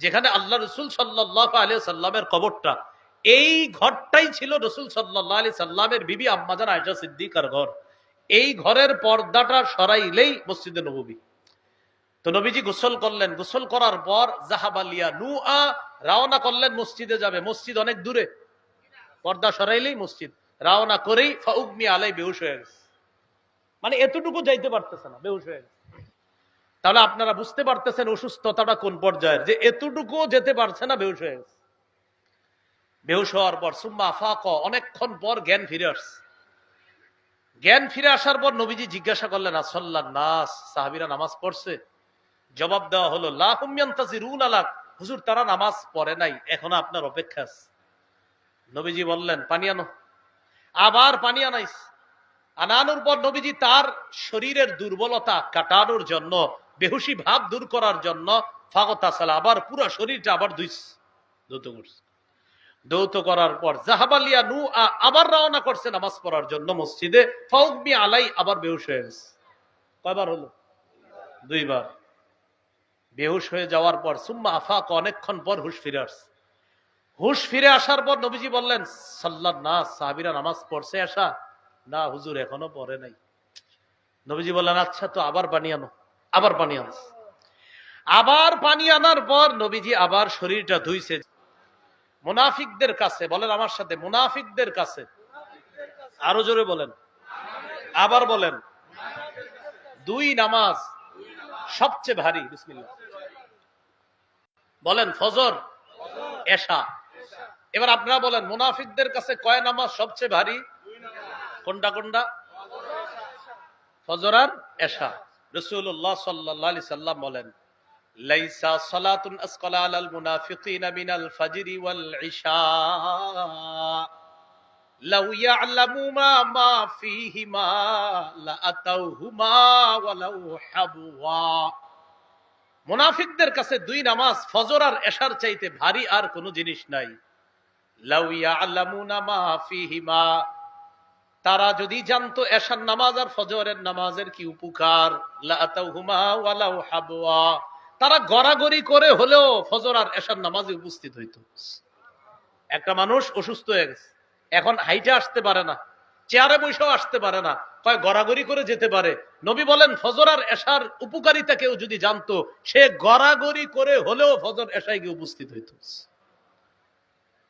যেখানে আল্লাহ রসুল সাল্লাল্লাহু আলাইহি সাল্লামের কবরটা, এই ঘরটাই ছিল রসুল সাল্লাল্লাহু আলাইহি সাল্লামের বিবি আম্মাজান আয়েশা সিদ্দিকার ঘর। এই ঘরের পর্দাটা সরাইলেই মসজিদে নববী। তো নবীজি গোসল করলেন, গোসল করার পর জাহাবালিয়া নুআ রওনা করলেন মসজিদে যাবে। মসজিদ অনেক দূরে, পর্দা সরাইলেই মসজিদ। রওনা করেই ফাউগমি আলাই, বেহুশ হয়ে গেছে। মানে এতটুকু যাইতে পারতেছে না, বেহুশ হয়ে গেছে। তাহলে আপনারা বুঝতে পারতেছেন অসুস্থতাটা কোন পর্যায়ের, যে এতটুকু যেতে পারছে না, বেহুশ হয়ে গেছে। বেহুশ হওয়ার পর সুম্মা আফাক, অনেকক্ষণ পর জ্ঞান ফিরে আসছে। জ্ঞান ফিরে আসার পর নবীজি জিজ্ঞাসা করলেন, আসাল্লাহ নাস, সাহাবীরা নামাজ পড়ছে? জবাব দেওয়া হলো লা হুম ইয়ান্তাজিরুন আলাক, হুজুর তারা নামাজ পড়ে নাই, এখনো আপনার অপেক্ষা আছে। নবীজি বললেন পানি আনো। আবার পানি আনাইস। আনানোর পর নবীজি তার শরীরের দুর্বলতা কাটানোর জন্য, বেহুশি ভাব দূর করার জন্য ফাগতাসালা, আবার পুরো শরীরটা আবার ধৌত করছে। ধৌত করার পর জাহাবালিয়া নু আবার রওনা করছে নামাজ পড়ার জন্য মসজিদে। ফাউগমি আলাই, আবার বেহুশ হয়ে গেছে। কয়বার হলো? দুইবার। বেহুশ হয়ে যাওয়ার পর সুম্মা আফাক, অনেকক্ষণ পর হুশ ফিরে আসছে। হুশ ফিরে আসার পর নবীজি বললেন, সাল্লাল্লাহু নাস, সাহাবীরা নামাজ পড়ছে আসা? না হুজুর, এখনো পড়ে নাই। নবীজি বললেন আচ্ছা, তো আবার পানি আনো। আবার পানি আনছে। আবার পানি আনার পর নবীজি আবার শরীরটা ধুইছে। মুনাফিকদের কাছে বলেন আমার সাথে, মুনাফিকদের কাছে, আরো জোরে বলেন, আবার বলেন, দুই নামাজ সবচেয়ে ভারী। বিসমিল্লাহ বলেন, ফজর, এশা। এবার আপনারা বলেন, মুনাফিকদের কাছে কয় নামাজ সবচেয়ে ভারী? কোনটা কোনটা? ফজর আর এশা। রাসূলুল্লাহ সাল্লাল্লাহু আলাইহি সাল্লাম বলেন, লাইসা সালাতুন আসকালা আলাল মুনাফিকিনা মিনাল ফাজরি ওয়াল ইশা লাউ ইয়ালামুনা মা ফীহিমা লাআতাউহুমা ওয়ালাউ হাবওয়া। মুনাফিকদের কাছে দুই নামাজ ফজর আর এশার চাইতে ভারী আর কোনো জিনিস নাই। লাউ ইয়ালামুনা মা ফীহিমা, তারা যদি জানতো এশার নামাজ আর ফজরের নামাজের কি উপকার, লাআতাউহুমা ওয়ালাউ হাবওয়া, তারা গড়াগড়ি করে হলেও ফজর আর এশার নামাজে উপস্থিত হইতো। একটা মানুষ অসুস্থ হয়ে গেছে, এখন হাইটে আসতে পারে না, চেয়ারে বসেও আসতে পারে না, কয় গড়াগড়ি করে যেতে পারে। নবী বলেন ফজর আর এশার উপকারিতা কেউ যদি জানতো, সে গড়াগড়ি করে হলেও ফজর এশায় গিয়ে উপস্থিত হইতো।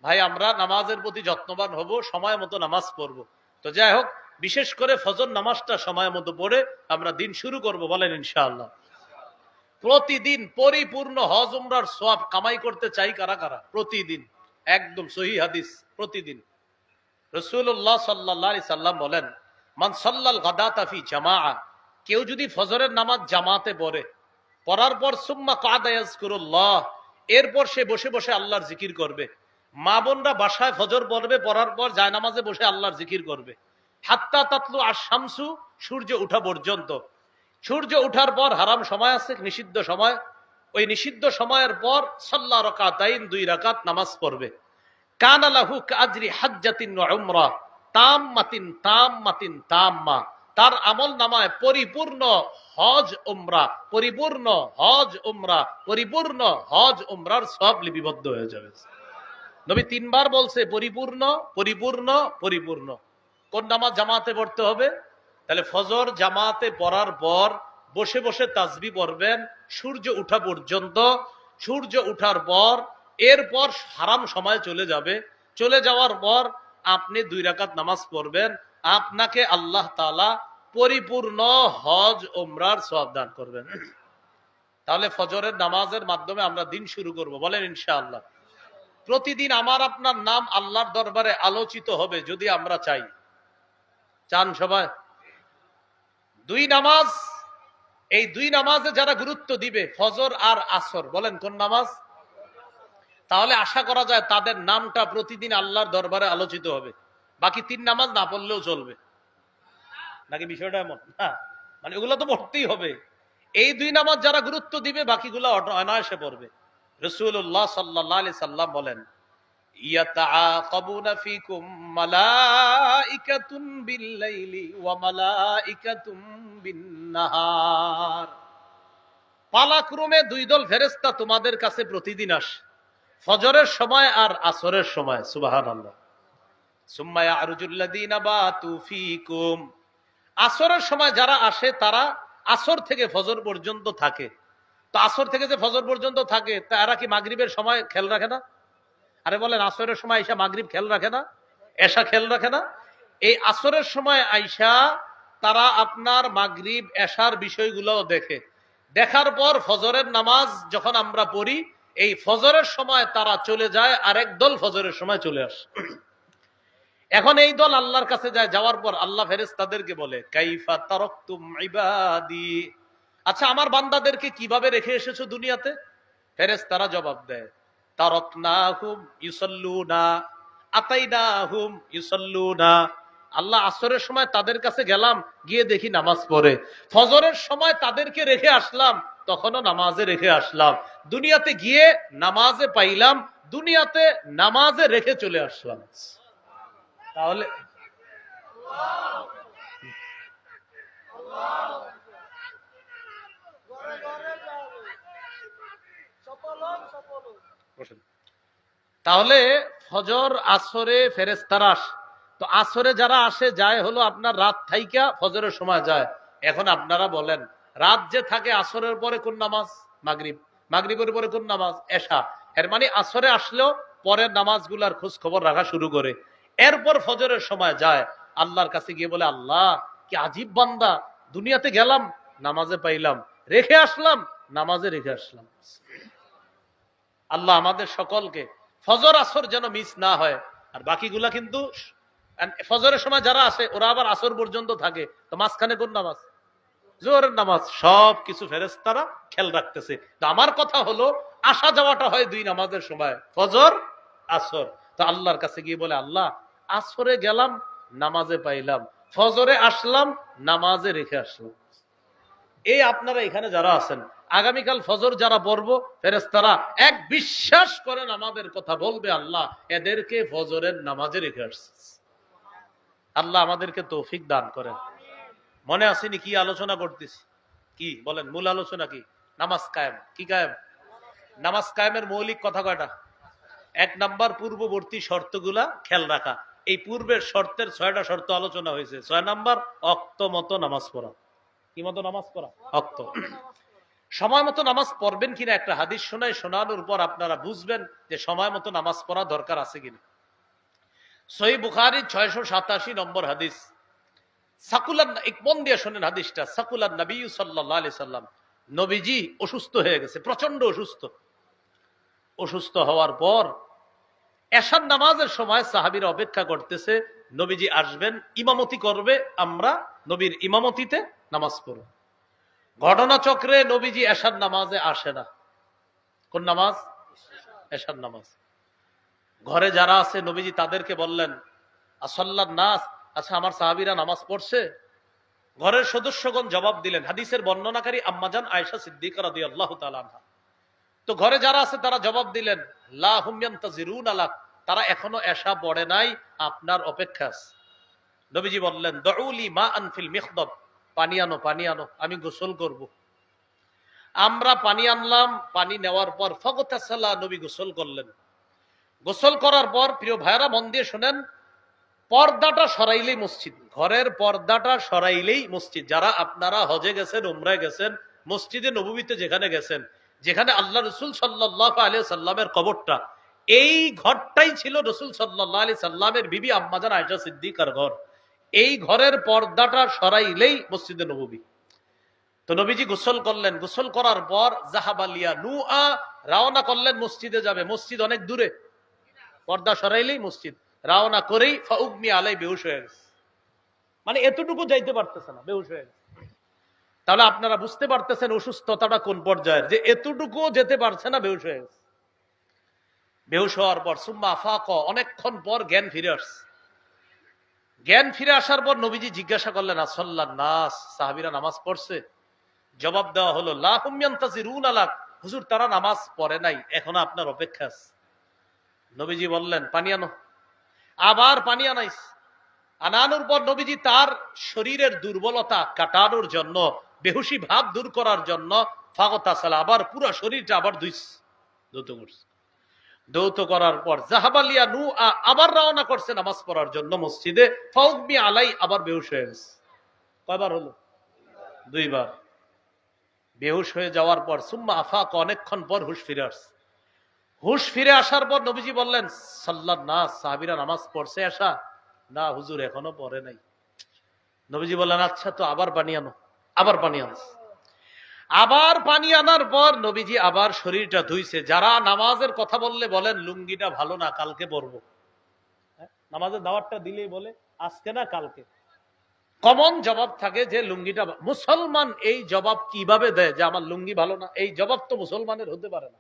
ভাই, আমরা নামাজের প্রতি যত্নবান হব, সময় মতো নামাজ পড়বো। তো যাই হোক, বিশেষ করে ফজর নামাজটা সময় মতো পড়ে আমরা দিন শুরু করব, বলেন ইনশাআল্লাহ। প্রতিদিন পরিপূর্ণ হজ উমরার সওয়াব কামাই করতে চাই কারা কারা? প্রতিদিন, একদম সহিহ হাদিস, প্রতিদিন। রাসূলুল্লাহ সাল্লাল্লাহু আলাইহি সাল্লাম বলেন, মান সাল্লাল গাদাতা ফি জামাআ, কেউ যদি ফজরের নামাজ জামাতে পড়ে, পড়ার পর সুম্মা কাদা ইয়াজকুরুল্লাহ, এরপর সে বসে বসে আল্লাহর জিকির করবে। মা বোনরা বাসায় ফজর পড়বে, পড়ার পর জায়নামাজে বসে আল্লাহর জিকির করবে। হাত্তা তাতলু আশ-শামসু, সূর্য ওঠা পর্যন্ত। সূর্য ওঠার পর হারাম সময় আছে, নিষিদ্ধ সময়, ওই নিষিদ্ধ সময়ের পর সাল্লা রাকাতাইন, দুই রাকাত নামাজ পড়বে। কানা লাহু কাজরি হাজ্জাতিন ওয়া উমরা তাম্মাতিন তাম্মাতিন তাম্মা, তার আমল নামায় পরিপূর্ণ হজ উমরা, পরিপূর্ণ হজ উমরা, পরিপূর্ণ হজ উমরার সওয়াব লিপিবদ্ধ হয়ে যাবে। নবী তিনবার বলছে পরিপূর্ণ, পরিপূর্ণ, পরিপূর্ণ। কোন নামাজ জামাতে পড়তে হবে? তাহলে ফজর জামাতে পড়ার পর বসে বসে তাসবিহ পড়বেন সূর্য ওঠা পর্যন্ত। সূর্য ওঠার পর এরপর হারাম সময় চলে যাবে, চলে যাওয়ার পর আপনি দুই রাকাত নামাজ পড়বেন, আপনাকে আল্লাহ তাআলা পরিপূর্ণ হজ উমরার সওয়াব দান করবেন। তাহলে ফজরের নামাজের মাধ্যমে আমরা দিন শুরু করব, বলেন ইনশাআল্লাহ। প্রতিদিন আমার আপনার নাম আল্লাহর দরবারে আলোচিত হবে যদি আমরা চাই। চান সবাই? দুই নামাজ, এই দুই নামাজে যারা গুরুত্ব দিবে, ফজর আর আসর, বলেন কোন নামাজ? তাহলে আশা করা যায় তাদের নামটা প্রতিদিন আল্লাহর দরবারে আলোচিত হবে। বাকি তিন নামাজ না পড়লেও চলবে নাকি? বিষয়টা এমন না, মানে ওগুলো তো পড়তেই হবে। এই দুই নামাজ যারা গুরুত্ব দিবে, বাকিগুলো অনায়াসে পড়বে। রাসূলুল্লাহ সাল্লাল্লাহু আলাইহি সাল্লাম বলেন, ইয়াতাআকাবুনা ফীকুম মালাইকাতুন বিল-লাইলি ওয়া মালাইকাতুন বিন-নাহার। পালাক্রমে দুই দল ফেরেশতা তোমাদের কাছে প্রতিদিন আসে, ফজরের সময় আর আসরের সময়। সুবহানাল্লাহ। সুম্মা ইয়ারুজুল্লাযীনা বাতু ফীকুম, আসরের সময় যারা আসে তারা আসর থেকে ফজর পর্যন্ত থাকে। তো আসর থেকে যে ফজর পর্যন্ত থাকে তারা কি মাগরিবের সময় খেয়াল রাখে না? আরে বলেন, আসরের সময় আইসা মাগরিব খেয়াল রাখে না? এশা খেয়াল রাখে না? এই আসরের সময় আইসা তারা আপনার মাগরিব এশার বিষয়গুলো দেখে। দেখার পর ফজরের নামাজ যখন আমরা পড়ি, এই ফজরের সময় তারা চলে যায়, আরেক দল ফজরের সময় চলে আসে। এখন এই দল আল্লাহর কাছে যায়, যাওয়ার পর আল্লাহ ফেরেশতাদেরকে বলে, কাইফা তারাকতুম ইবাদি, আচ্ছা আমার বান্দাদেরকে কিভাবে রেখে এসেছো দুনিয়াতে? ফেরেশতারা জবাব দেয়, তারাকনাহুম ইউসাল্লুনা আতাইনাহুম ইউসাল্লুনা, আল্লাহ আসরের সময় তাদের কাছে গেলাম, গিয়ে দেখি নামাজ পড়ে। ফজরের সময় তাদেরকে রেখে আসলাম, তখনও নামাজে রেখে আসলাম। দুনিয়াতে গিয়ে নামাজে পাইলাম, দুনিয়াতে নামাজে রেখে চলে আসলাম। তাহলে তাহলে ফজর আসরে ফেরেশতারা আসে। তো আসরে যারা আসে যায় হলো আপনার রাত থাইকা ফজরের সময় যায়। এখন আপনারা বলেন, রাত যে থাকে আসরের পরে কোন নামাজ? মাগরিব। মাগরিবের পরে কোন নামাজ? এশা। এর মানে আসরে আসলেও পরের নামাজগুলার খোঁজ খবর রাখা শুরু করে। এরপর ফজরের সময় যায়, আল্লাহর কাছে গিয়ে বলে, আল্লাহ কি আজীব বান্দা, দুনিয়াতে গেলাম নামাজে পাইলাম, রেখে আসলাম নামাজে রেখে আসলাম। আল্লাহ আমাদের সকলকে ফজর আসর যেন মিস না হয়। আর বাকিগুলা কিন্তু ফজরের সময় যারা আসে ওরা আবার আসর পর্যন্ত থাকে, তো মাঝখানে কোন নামাজ? জোহরের নামাজ। সব কিছু ফেরেশতারা খেয়াল রাখতেছে। তো আমার কথা হলো, আসা যাওয়াটা হয় দুই নামাজের সময়, ফজর আসর। তো আল্লাহর কাছে গিয়ে বলে, আল্লাহ আসরে গেলাম নামাজে পাইলাম, ফজরে আসলাম নামাজে রেখে আসলাম। এই আপনারা এখানে যারা আছেন, আগামীকাল ফজর যারা পড়বো, ফেরেশতারা এক বিশ্বাস করেন আমাদের কথা বলবে, আল্লাহ এদেরকে ফজরের নামাজে রেখে আসছে। আল্লাহ আমাদেরকে তৌফিক দান করেন। মনে আসেনি কি আলোচনা করতেছি? কি বলেন, মূল আলোচনা কি? নামাজ কায়েম। কি কায়েম? নামাজ কায়েমের মৌলিক কথা কয়টা? এক নাম্বার, পূর্ববর্তী শর্তগুলা খেয়াল রাখা। এই পূর্বের শর্তের 6টা শর্ত আলোচনা হয়েছে। 6 নাম্বার, অক্ত মতো নামাজ পড়া। কি মতো নামাজ পড়া? অক্ত। সময় মতো নামাজ পড়বেন কিনা একটা হাদিস শোনায়, শোনানোর পর আপনারা বুঝবেন যে সময় মতো নামাজ পড়া দরকার আছে কিনা। সহিহ বুখারী 687 নম্বর হাদিস। সাকুলান, মন দিয়ে শোনেন হাদিসটা। সাকুলান নবী সাল্লাল্লাহু আলাইহি সাল্লাম, নবীজি অসুস্থ হয়ে গেছে, প্রচন্ড অসুস্থ। অসুস্থ হওয়ার পর এশার নামাজের সময় সাহাবীরা অপেক্ষা করতেছে, নবীজি আসবেন, ইমামতি করবে, আমরা নবীর ইমামতিতে নামাজ পড়ব। ঘটনাচক্রে নবীজি এশার নামাজে আসে না। কোন নামাজ? এশার নামাজ। ঘরে যারা আছে নবীজি তাদেরকে বললেন, আসল্লান নাস, আচ্ছা আমার সাহাবীরা নামাজ পড়ছে? ঘরের সদস্যগণ জবাব দিলেন। হাদিসের বর্ণনাকারী আম্মাজান আয়েশা সিদ্দিকা রাদিয়াল্লাহু তাআলা আনহা। তো ঘরে যারা আছে তারা জবাব দিলেন, লা হুম ইয়ান্তাজিরুনা লাক, তারা এখনো এশা পড়ে নাই, আপনার অপেক্ষা আছে। নবীজি বললেন, দুউলি মাআন ফিল মিখদাব, পানি আনো, পানি আনো, আমি গোসল করব। আমরা পানি আনলাম, পানি নেওয়ার পর ফাগতাসালা, নবী গোসল করলেন। গোসল করার পর, প্রিয় ভাইরা মন দিয়ে শুনেন, পর্দাটা সরাইলেই মসজিদ। ঘরের পর্দাটা সরাইলেই মসজিদ। যারা আপনারা হজে গেছেন, উমরায় গেছেন, মসজিদে নববীতে যেখানে গেছেন, যেখানে আল্লাহ রসুল সাল্লাল্লাহু আলাইহি সাল্লামের কবরটা, এই ঘরটাই ছিল রসুল সাল্লাল্লাহু আলাইহি সাল্লামের বিবি আম্মাজান আয়েশা সিদ্দিকার ঘর। এই ঘরের পর্দাটা সরাইলেই মসজিদে নববী। তো নবীজি গোসল করলেন। গোসল করার পর জাহাবালিয়া নুআ, রওনা করলেন মসজিদে যাবে। মসজিদ অনেক দূরে, পর্দা সরাইলেই মসজিদ। রওনা করেই ফাউগমি আলাই, বেহুশ হয়ে গেছে। মানে এতটুকু যাইতে পারতেছে না, বেহুশ হয়ে গেছে। তাহলে আপনারা বুঝতে পারতেছেন অসুস্থতাটা কোন পর্যায়ের, যে এতটুকু যেতে পারছে না, বেহুশ হয়ে গেছে। বেহুশ হওয়ার পর সুম্মা আফাকা, অনেকক্ষণ পর জ্ঞান ফিরে আসছে। জ্ঞান ফিরে আসার পর নবীজি জিজ্ঞাসা করলেন, আসল্লান নাস, সাহাবীরা নামাজ পড়ছে? জবাব দেওয়া হলো, লা হুম ইয়ান্তাজিরুনা লাক, হুজুর তারা নামাজ পড়ে নাই, এখনো আপনার অপেক্ষা আছে। নবীজি বললেন, পানি আনো। আবার পানি আনাইস। আনানোর পর নবীজি তার শরীরের দুর্বলতা কাটানোর জন্য, বেহুশি ভাব দূর করার জন্য ফাগতাসালা, আবার পুরো শরীরটা আবার ধৌত করছে। ধৌত করার পর জাহাবালিয়া নু আবার রওনা করছে নামাজ পড়ার জন্য মসজিদে। ফাউকমি আলাই, আবার বেহুশ হয়ে গেছে। কয়বার হলো? দুইবার। বেহুশ হয়ে যাওয়ার পর সুম্মা আফাক, অনেকক্ষণ পর হুশ ফিরে আসছে। হুশ ফিরে আসার পর নবীজি বললেন সাল্লাল্লাহু নাস, সাহাবীরা নামাজ পড়ছে আসা? না হুজুর, এখনো পড়ে নাই। নবীজি বললেন আচ্ছা, তো আবার পানি আনো। আবার পানি আনছে। আবার পানি আনার পর নবীজি আবার শরীরটা ধুইছে। যারা নামাজের কথা বললে বলেন লুঙ্গিটা ভালো না, কালকে পরবো। নামাজের দাওয়াতটা দিলেই বলে আজকে না কালকে। কমন জবাব থাকে যে লুঙ্গিটা। মুসলমান এই জবাব কিভাবে দেয় যে আমার লুঙ্গি ভালো না? এই জবাব তো মুসলমানের হতে পারে না।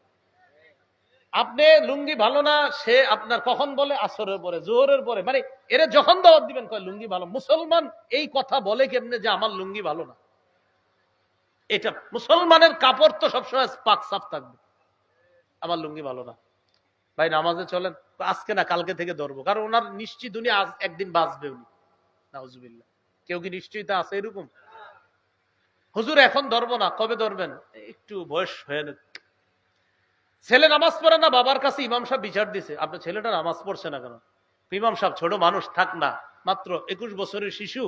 আপনি লুঙ্গি ভালো না, সে আপনার কখন বলে? আসরের পরে, জোহরের পরে। মানে এরা যখন দাওয়াত দিবেন কয় লুঙ্গি ভালো। মুসলমান এই কথা বলে কেমনে যে আমার লুঙ্গি ভালো না? এটা মুসলমানের কাপড় তো সবসময় পাক সাফ থাকবে। আমার লুঙ্গি ভালো না, ভাই নামাজে চলেন। আজকে না কালকে থেকে ধরবো, কারণ ওনার নিশ্চিত উনি আজ একদিন বাঁচবে উনি। নাউজুবিল্লাহ। কেউ কি নিশ্চয়তা আছে এরকম? হুজুর এখন ধরবো না, কবে ধরবেন? একটু বয়স হয়ে নে। ছেলে নামাজ পড়ে না, বাবার কাছে ইমাম সাহেব বিচার দিছে, আপনার ছেলেটা নামাজ পড়ছে না কেন? ইমাম সাহেব ছোট মানুষ, থাক না, মাত্র 21 বছরের শিশু।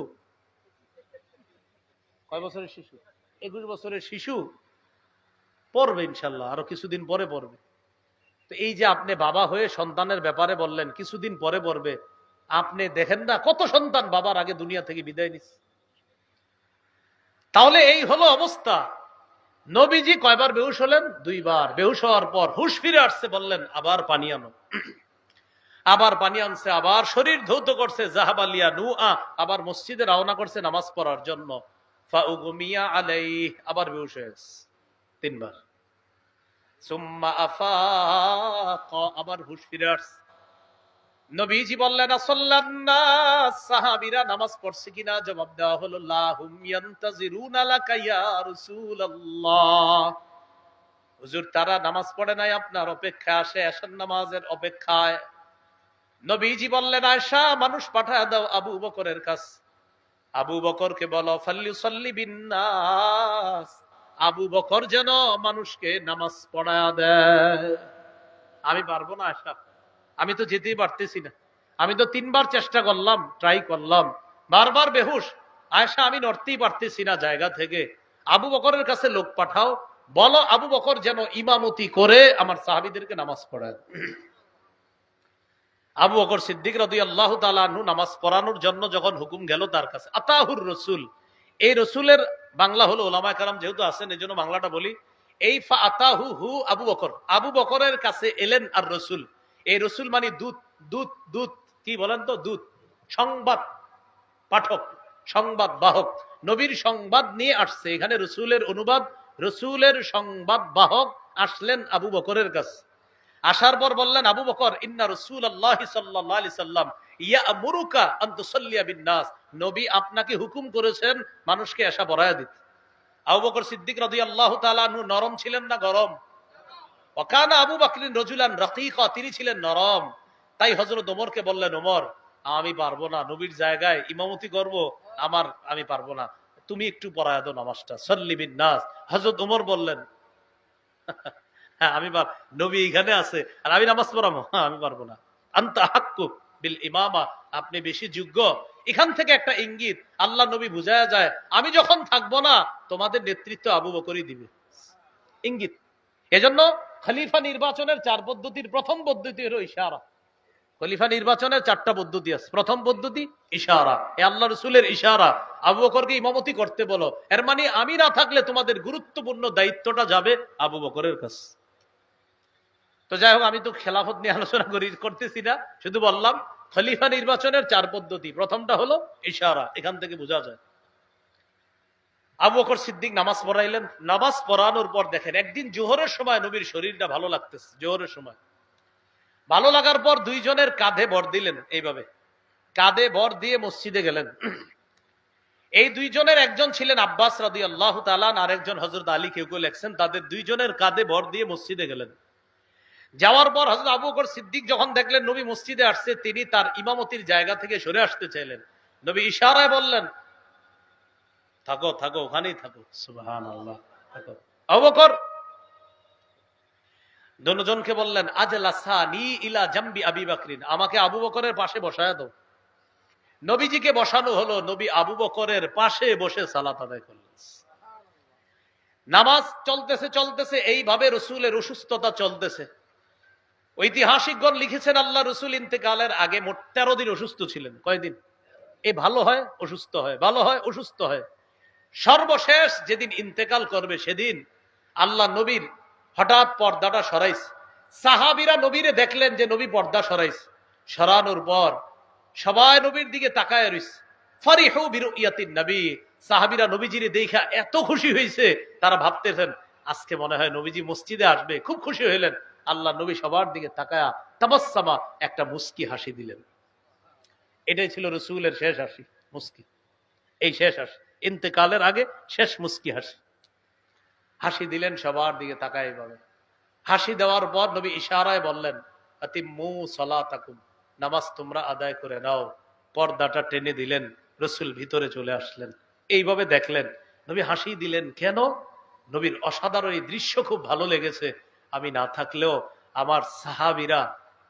কয় বছরের শিশু? 21 বছরের শিশু, পড়বে ইনশাল্লাহ, আরো কিছুদিন পরে পড়বে। তো এই যে আপনি বাবা হয়ে সন্তানের ব্যাপারে বললেন কিছুদিন পরে পড়বে, আপনি দেখেন না কত সন্তান বাবার আগে দুনিয়া থেকে বিদায় নিচ্ছে। তাহলে এই হলো অবস্থা। নবীজি কয়বার বেহুশ হলেন? দুইবার। বেহুশ হওয়ার পর হুশ ফিরে আসছে, বললেন আবার পানি আনো। আবার পানি আনছে, আবার শরীর ধৌত করছে। জাহাবালিয়া নু আবার মসজিদে রওনা করছে নামাজ পড়ার জন্য। ফাউগুমিয়া আলাইহি, আবার বেহুশ হয়ে গেছে তিনবার। সুম্মা আফাক, আবার হুশ ফিরে আসছে। নবীজি বললেন আসাল্লান নাস, সাহাবীরা নামাজ পড়ছে কিনা? জবাব দেওয়া হলো লা হুম ইয়ান্তাজিরুনা লাকা ইয়া রাসূলুল্লাহ। হুজুর তারা নামাজ পড়ে নাই, আপনার অপেক্ষায় আসে, এশার নামাজের অপেক্ষায়। নবীজি বললেন আয়েশা, মানুষ পাঠায় দাও আবু বকরের কাছে। আবু বকরকে বলো ফাল্লিউসাল্লি বিন নাস, আবু বকর যেন মানুষকে নামাজ পড়ায়া দেয়। আমি পারবো না আয়েশা, আমি তো যেতেই পারতেছি না। আমি তো 3 বার চেষ্টা করলাম, ট্রাই করলাম, বারবার বেহুশ। আয়েশা আমি নড়তেই পারতেছি না জায়গা থেকে। আবু বকরের কাছে লোক পাঠাও, বলো আবু বকর যেন ইমামতি করে আমার সাহাবীদেরকে নামাজ পড়ায়। আবু বকর সিদ্দিক রাদিয়াল্লাহু তাআলা আনহু নামাজ পড়ানোর জন্য যখন হুকুম গেল তার কাছে, আতাহুর রাসূল, এই রাসূলের বাংলা হলো, ওলামায়ে কেরাম যেহেতু আছেন এজন্য বাংলাটা বলি, এই ফা আতাহু হু আবু বকর, আবু বকরের কাছে এলেন আর রাসূল। এই রাসূল মানে দূত, দূত, দূত কি বলেন তো? দূত, সংবাদ পাঠক, সংবাদ বাহক। নবীর সংবাদ নিয়ে আসছে, এখানে রাসূলের অনুবাদ, রাসূলের সংবাদ বাহক আসলেন আবু বকরের কাছে। আসার পর বললেন আবু বকর, ইন্না রাসূলুল্লাহি সাল্লাল্লাহু আলাইহি সাল্লাম ইয়ামুরুকা আন তুসাল্লিয়া বিন নাস, নবী আপনাকে হুকুম করেছেন মানুষকে এশা পড়ায়া দিতে। আবু বকর সিদ্দিক রাদিয়াল্লাহু তাআলা আনহু নরম ছিলেন না গরম? ওয়া কানা আবু বকরিন রাজুলান রাকীকা, তিনি ছিলেন নরম। তাই হযরত ওমরকে বললেন, ওমর আমি পারবো না, নবীর জায়গায় ইমামতি করব, আমি পারবো না, তুমি একটু পড়ায়া দাও নামাজটা, সাল্লি বিন নাস। হযরত ওমর বললেন হ্যাঁ আমি নবী এখানে আছে আর আমি নামাজ পড়াবো? হ্যাঁ আমি পারবো না। আনতা হাক্কু বিল ইমামা, আপনি বেশি যোগ্য। এখান থেকে একটা ইঙ্গিত আল্লাহ নবী বুঝায়া যায়, আমি যখন থাকবো না তোমাদের নেতৃত্ব আবু বকরই দিবে, ইঙ্গিত। এজন্য খলিফা নির্বাচনের 4 পদ্ধতির প্রথম পদ্ধতি হলো ইশারা। খলিফা নির্বাচনের 4টা পদ্ধতি আছে। প্রথম পদ্ধতি ইশারা, এ আল্লাহ রাসূলের ইশারা, আবু বকরকে ইমামতি করতে বলো। এর মানে আমি না থাকলে তোমাদের গুরুত্বপূর্ণ দায়িত্বটা যাবে আবু বকরের কাছে। তো যাই হোক, আমি তো খেলাফত নিয়ে আলোচনা করতেছি না, শুধু বললাম খলিফা নির্বাচনের 4 পদ্ধতি। প্রথমটা হলো ইশারা, এখান থেকে বোঝা যায়। আবু বকর সিদ্দিক নামাজ পড়াইলেন। নামাজ পড়ানোর পর দেখেন একদিন জোহরের সময় নবীর শরীরটা ভালো লাগতেছে, জোহরের সময় ভালো লাগার পর দুইজনের কাঁধে ভর দিলেন, এইভাবে কাঁধে ভর দিয়ে মসজিদে গেলেন। এই দুইজনের একজন ছিলেন আব্বাস রাদিয়াল্লাহু তাআলা, আর একজন হযরত আলী, কেউ কেউ লেখছেন তাদের দুইজনের কাঁধে ভর দিয়ে মসজিদে গেলেন। যাওয়ার পর হযরত আবু বকর সিদ্দিক যখন দেখলেন নবী মসজিদে আসছে, তিনি তার ইমামতির জায়গা থেকে সরে আসতে চাইলেন। নবী ইশারায় বললেন থাকো থাকো, ওখানেই থাকো। সুবহানাল্লাহ, থাকো। আবু বকর দুজনকে বললেন, আজলাসানি ইলা জামবি আবি বকরিন, আমাকে আবু বকরের পাশে বসায় দাও। নবীজিকে বসানো হলো, নবী আবু বকরের পাশে বসে সালাত আদায় করলেন। নামাজ চলতেছে চলতেছে, এইভাবে রসুলের অসুস্থতা চলতেছে। ঐতিহাসিকগণ লিখেছেন আল্লাহ রসুল ইন্তেকালের আগে মোট 13 দিন অসুস্থ ছিলেন। কয়দিন? এই ভালো হয় অসুস্থ হয়, ভালো হয় অসুস্থ হয়। সর্বশেষ যেদিন ইন্তেকাল করবে সেদিন আল্লাহ নবীর হঠাৎ পর্দাটা সরাইছে। সাহাবীরা নবীরে দেখলেন যে নবী পর্দা সরাইছে। সরানোর পর সবাই নবীর দিকে তাকায় রইছে। ফারিহু বিরুইয়াতিন নবী, সাহাবীরা নবীজিরে দেখা এত খুশি হয়েছে, তারা ভাবতেছেন আজকে মনে হয় নবীজি মসজিদে আসবে। খুব খুশি হইলেন। আল্লাহ নবী সবার দিকে তাকায়া তাবাসসামা, একটা মুস্কি হাসি দিলেন। এটাই ছিল রাসূলের শেষ হাসি, মুস্কি। এই শেষ হাসি, ইন্তেকালের আগে শেষ মুস্কি হাসি। হাসি দিলেন, সবার দিকে তাকায় এইভাবে। হাসি দেওয়ার পর নবী ইশারায় বললেন, আতিম্মু সালাতাকুম, নামাজ তোমরা আদায় করে নাও। পর্দাটা টেনে দিলেন, রাসূল ভিতরে চলে আসলেন। এইভাবে দেখলেন, নবী হাসি দিলেন। কেন? নবীর অসাধারণ এই দৃশ্য খুব ভালো লেগেছে। আমি না থাকলেও আমার সাহাবীরা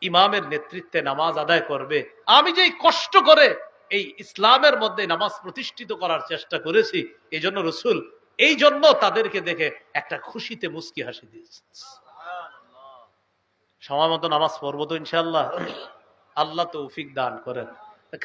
ইমামের নেতৃত্বে নামাজ আদায় করবে। আমি যে কষ্ট করে এই ইসলামের মধ্যে নামাজ প্রতিষ্ঠিত করার চেষ্টা করেছি, এই জন্য রাসূল এই জন্য তাদেরকে দেখে একটা খুশিতে মুস্কি হাসি দিয়েছে। সময় মতো নামাজ পড়বো তো ইনশাআল্লাহ। আল্লাহ তৌফিক দান করেন।